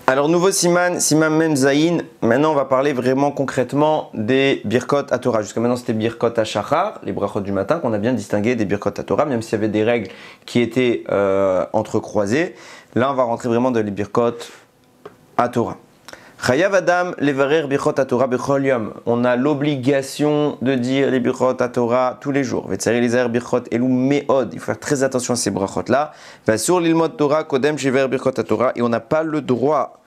Alors, nouveau Siman, Siman Mem Zayin. Maintenant, on va parler vraiment concrètement des Birkot à Torah. Jusqu'à maintenant, c'était Birkot à Shachar, les brachot du matin, qu'on a bien distingué des Birkot à Torah, même s'il y avait des règles qui étaient entrecroisées. Là, on va rentrer vraiment dans les Birkot à Torah. Chayav Adam levarer Birkot à Torah bechol yom. On a l'obligation de dire les Birkot à Torah tous les jours. Vetzari lizaer Birkot elu meod. Il faut faire très attention à ces brachot là. Va sur l'ilmod Torah kodem shever Birkot à Torah. Et on n'a pas le droit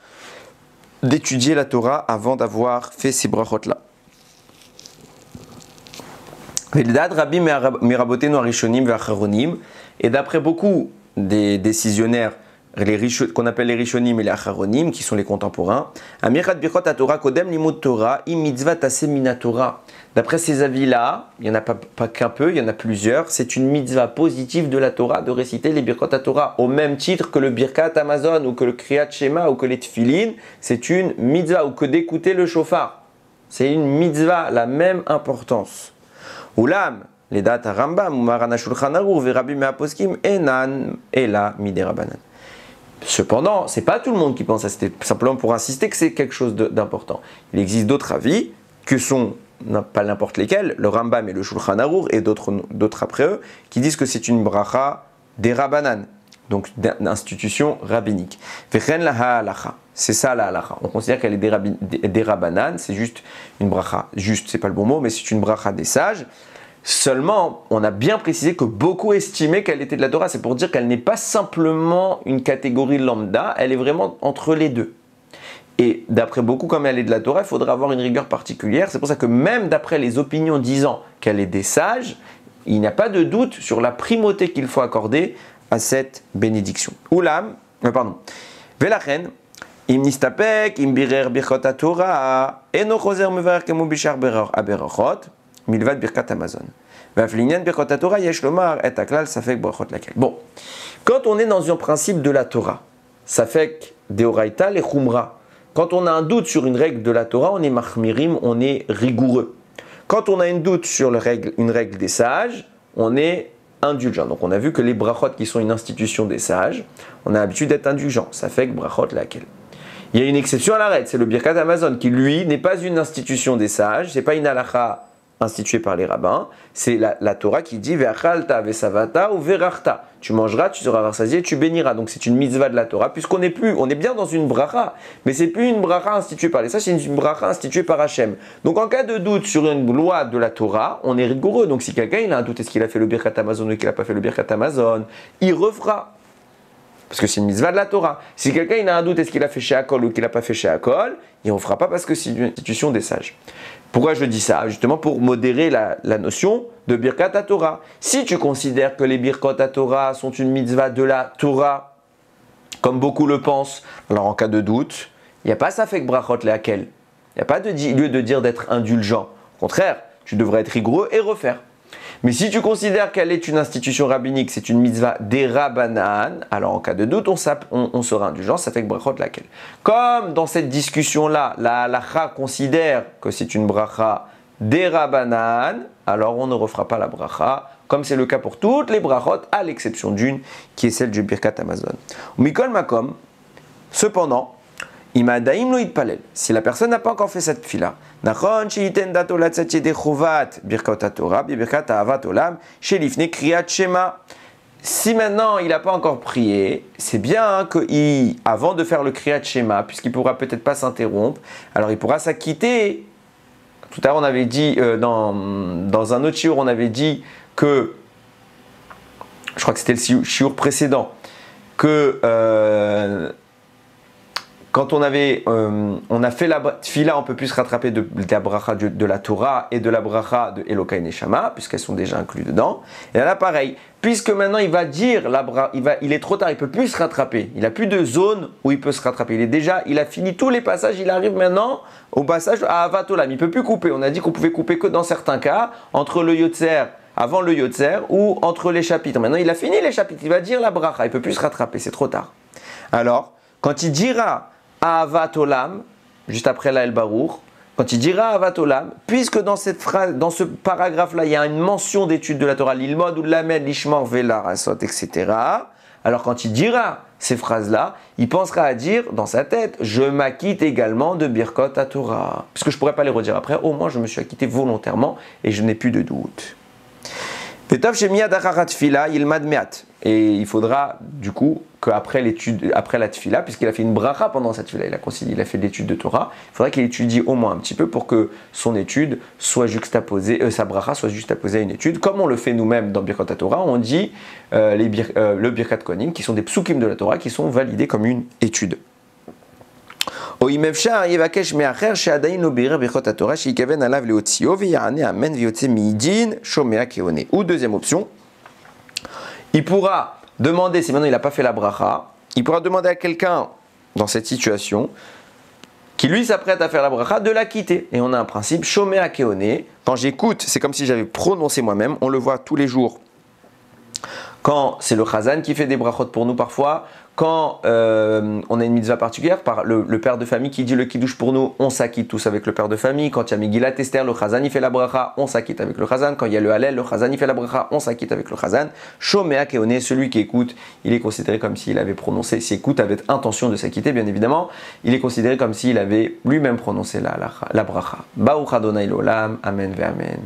d'étudier la Torah avant d'avoir fait ces brachot là. Veldad Rabbi mirabotenu arishonim ve'acharonim. Et d'après beaucoup des décisionnaires qu'on appelle les Rishonim et les Acharonim, qui sont les contemporains, Amirat Birkot à Torah Kodem Limud Torah, Im Mitzvah Tasemina Torah. D'après ces avis-là, il n'y en a pas qu'un peu, il y en a plusieurs, c'est une mitzvah positive de la Torah de réciter les Birkot à Torah, au même titre que le Birkat Amazon, ou que le Kriyat Shema, ou que les Tfilin, c'est une mitzvah, ou que d'écouter le shofar. C'est une mitzvah, la même importance. Oulam, les dates à Rambam, Umarana Shulchan Aruch, Verabi Meaposkim, Enan, Ela, Miderabanan. Cependant, ce n'est pas tout le monde qui pense à ça, c'était simplement pour insister que c'est quelque chose d'important. Il existe d'autres avis, que sont, pas n'importe lesquels, le Rambam et le Shulchan Aruch et d'autres après eux, qui disent que c'est une bracha des Rabbanan, donc d'institution rabbinique. Vechen la halacha, c'est ça la halacha. On considère qu'elle est des Rabbanan, c'est juste une bracha, juste, c'est pas le bon mot, mais c'est une bracha des sages. Seulement, on a bien précisé que beaucoup estimaient qu'elle était de la Torah. C'est pour dire qu'elle n'est pas simplement une catégorie lambda, elle est vraiment entre les deux. Et d'après beaucoup, comme elle est de la Torah, il faudra avoir une rigueur particulière. C'est pour ça que même d'après les opinions disant qu'elle est des sages, il n'y a pas de doute sur la primauté qu'il faut accorder à cette bénédiction. Oulam, Velachen, im nistapek, im birer birchot Torah, eno choser mevar kemu bishar aberachot, milvad birkat Amazon. Bon, quand on est dans un principe de la Torah, ça fait des oraita les chumra. Quand on a un doute sur une règle de la Torah, on est machmirim, on est rigoureux. Quand on a un doute sur une règle des sages, on est indulgent. Donc on a vu que les brachot qui sont une institution des sages, on a l'habitude d'être indulgent. Ça fait que brachot laquelle. Il y a une exception à la règle, c'est le birkat Amazon qui lui n'est pas une institution des sages, c'est pas une halakha institué par les rabbins, c'est la Torah qui dit ve'achalta ve'savata ou ve'rachta. Tu mangeras, tu seras rassasié, tu béniras. Donc c'est une mitzvah de la Torah, puisqu'on est bien dans une bracha, mais c'est plus une bracha instituée par les sages, c'est une bracha instituée par Hachem. Donc en cas de doute sur une loi de la Torah, on est rigoureux. Donc si quelqu'un il a un doute, est-ce qu'il a fait le birkat Amazon ou qu'il n'a pas fait le birkat Amazon, il refera. Parce que c'est une mitzvah de la Torah. Si quelqu'un il a un doute, est-ce qu'il a fait chez Akol ou qu'il n'a pas fait chez Akol, il ne refera pas parce que c'est une institution des sages. Pourquoi je dis ça? Justement pour modérer la notion de Birkat à Torah. Si tu considères que les Birkot à Torah sont une mitzvah de la Torah, comme beaucoup le pensent, alors en cas de doute, il n'y a pas ça fait que brachot lehakel. Il n'y a pas de lieu de dire d'être indulgent. Au contraire, tu devrais être rigoureux et refaire. Mais si tu considères qu'elle est une institution rabbinique, c'est une mitzvah des Rabbanan, alors en cas de doute, on sera indulgent, ça fait que brachot laquelle. Comme dans cette discussion-là, la halacha considère que c'est une bracha des Rabbanan, alors on ne refera pas la bracha, comme c'est le cas pour toutes les brachot, à l'exception d'une, qui est celle du Birkat Amazon. Mikol Makom, cependant, Imadaim lo itpalel. Si la personne n'a pas encore fait cette fila, nachon sheiten dato latzatche de chovat birkat Torah, birkat ahavat olam, shelifne kriyat shema. Si maintenant il n'a pas encore prié, c'est bien que avant de faire le kriyat shema, puisqu'il pourra peut-être pas s'interrompre, alors il pourra s'acquitter. Tout à l'heure on avait dit dans un autre shiur, on avait dit que, je crois que c'était le shiur précédent, que quand on a fait la tfila, on peut plus se rattraper de la bracha de la Torah et de la bracha de Elokai Neshama, puisqu'elles sont déjà incluses dedans. Et là, pareil, puisque maintenant il va dire il est trop tard, il peut plus se rattraper. Il n'a plus de zone où il peut se rattraper. Il a fini tous les passages. Il arrive maintenant au passage à Ahavat Olam. Il peut plus couper. On a dit qu'on pouvait couper que dans certains cas entre le Yotzer, avant le Yotzer, ou entre les chapitres. Maintenant, il a fini les chapitres. Il va dire la bracha. Il peut plus se rattraper. C'est trop tard. Alors, quand il dira Ahavat Olam, juste après la El Barour, quand il dira Ahavat Olam, puisque dans cette phrase, dans ce paragraphe-là, il y a une mention d'étude de la Torah, l'ilmod ou l'amed, l'ishmor, vela, rasot, etc. alors quand il dira ces phrases-là, il pensera à dire dans sa tête, je m'acquitte également de Birkot HaTorah. Parce que je ne pourrais pas les redire après, au moins je me suis acquitté volontairement et je n'ai plus de doute. Et il faudra du coup qu'après l'étude, après la tfila, puisqu'il a fait une bracha pendant cette tfila, il a fait l'étude de Torah, il faudra qu'il étudie au moins un petit peu pour que son étude soit juxtaposée, sa bracha soit juxtaposée à une étude, comme on le fait nous-mêmes dans Birkat Torah, on dit le Birkat Kohanim, qui sont des psukim de la Torah, qui sont validés comme une étude. Ou deuxième option, il pourra demander, si maintenant il n'a pas fait la bracha, il pourra demander à quelqu'un dans cette situation qui lui s'apprête à faire la bracha de la quitter. Et on a un principe, shomea keone, quand j'écoute, c'est comme si j'avais prononcé moi-même, on le voit tous les jours. Quand c'est le chazan qui fait des brachot pour nous parfois, quand on a une mitzvah particulière, par le père de famille qui dit le kiddush pour nous, on s'acquitte tous avec le père de famille. Quand il y a Megillat Esther, le chazan il fait la bracha, on s'acquitte avec le chazan. Quand il y a le Hallel, le chazan il fait la bracha, on s'acquitte avec le chazan. Shomea keone, celui qui écoute, il est considéré comme s'il avait prononcé, s'il écoute avec intention de s'acquitter, bien évidemment, il est considéré comme s'il avait lui-même prononcé la bracha. Baruch Adonai l'olam, amen ve amen.